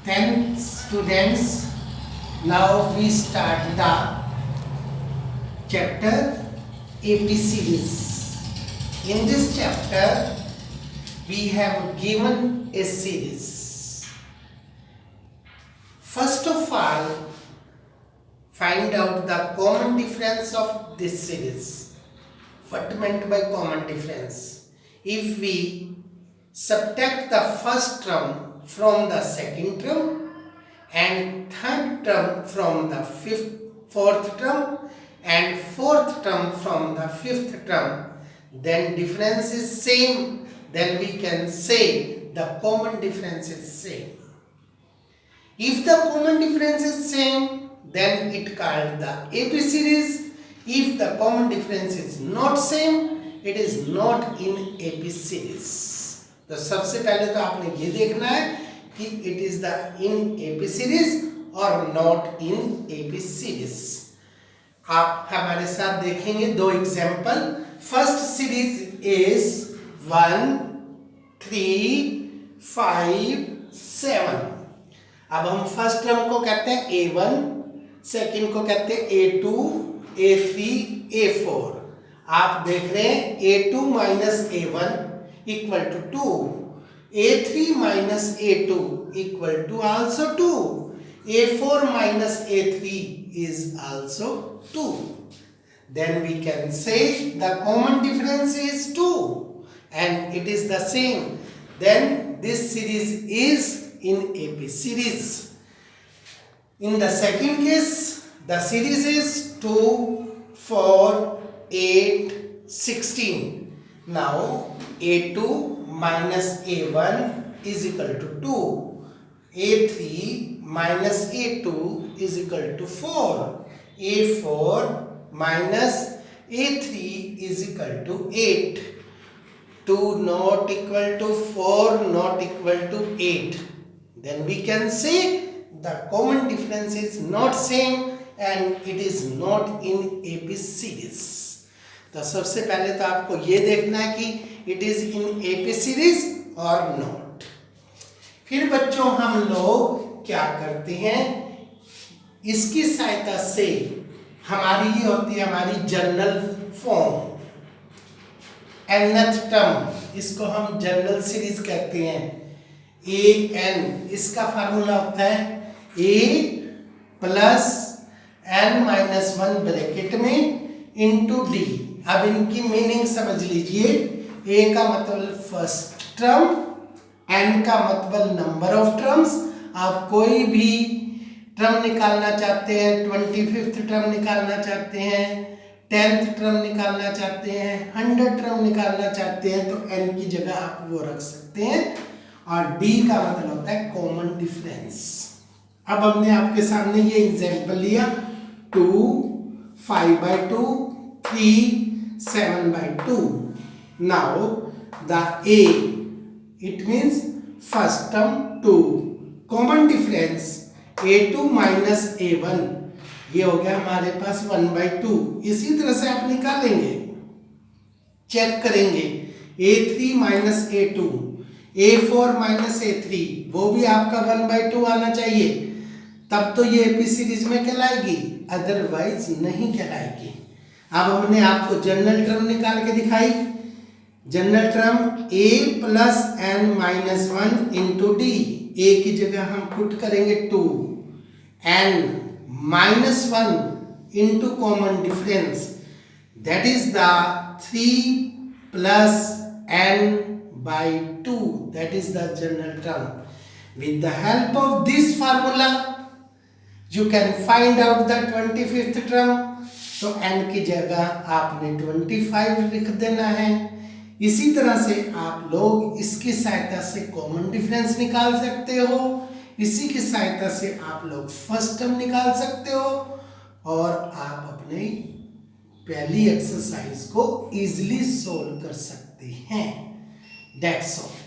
10th students, now we start the chapter AP series. In this chapter, we have given a series. First of all, find out the common difference of this series. What meant by common difference? If we subtract the first term from the second term and third term from the fourth term and fourth term from the fifth term, then difference is same, then we can say the common difference is same. If the common difference is same, then it called the AP series. If the common difference is not same, it is not in AP series. तो सबसे पहले तो आपने ये देखना है कि it is the in AP series और नॉट इन AP सीरीज. आप हमारे साथ देखेंगे दो एग्जाम्पल. First series is 1, 3, 5, 7. अब हम फर्स्ट टर्म को कहते हैं A1, सेकंड को कहते हैं A2, A3, A4. आप देख रहे हैं A2 minus A1 equal to 2, A3 minus A2 equal to also 2, A4 minus A3 is also 2. Then we can say the common difference is 2 and it is the same. Then this series is in AP series. In the second case, the series is 2, 4, 8, 16. Now A2 minus A1 is equal to 2. A3 minus A2 is equal to 4. A4 minus A3 is equal to 8. 2 not equal to 4 not equal to 8. Then we can say the common difference is not same and it is not in AP series. तो सबसे पहले तो आपको ये देखना है कि it is in AP series और नॉट. फिर बच्चों हम लोग क्या करते हैं, इसकी सहायता से हमारी ये होती है हमारी जनरल फॉर्म. nth टर्म, इसको हम जनरल सीरीज कहते हैं. an, इसका फार्मूला होता है a प्लस n-1 ब्रैकेट में इंटू डी. अब इनकी मीनिंग समझ लीजिए. a का मतलब फर्स्ट टर्म, n का मतलब नंबर ऑफ टर्म्स. आप कोई भी टर्म निकालना चाहते हैं, 25th टर्म निकालना चाहते हैं, 10th टर्म निकालना चाहते हैं, 100 टर्म निकालना चाहते हैं, तो n की जगह आप वो रख सकते हैं. और d का मतलब होता है कॉमन डिफरेंस. अब हमने आपके सामने ये एग्जांपल लिया 2, 5/2, 3, 7/2. Now the a, it means first term 2, common difference a2 minus a1, ये हो गया हमारे पास 1/2. इसी तरह से आप निकालेंगे, चेक करेंगे a3 minus a2, a4 minus a3, वो भी आपका 1/2 आना चाहिए, तब तो ये AP सीरीज में कहलाएगी, अदरवाइज नहीं कहलाएगी. अब हमने आपको जनरल टर्म निकाल के दिखाई. General term a plus n-1 into D. a की जगह हम पुट करेंगे 2, n-1 into common difference, that is the 3 plus n/2, that is the general term. With the help of this formula you can find out the 25th term. तो n की जगह आपने 25 लिख देना है. इसी तरह से आप लोग इसकी सहायता से कॉमन डिफरेंस निकाल सकते हो. इसी की सहायता से आप लोग फर्स्ट टर्म निकाल सकते हो और आप अपने पहली एक्सरसाइज को इजीली सोल्व कर सकते हैं. That's all.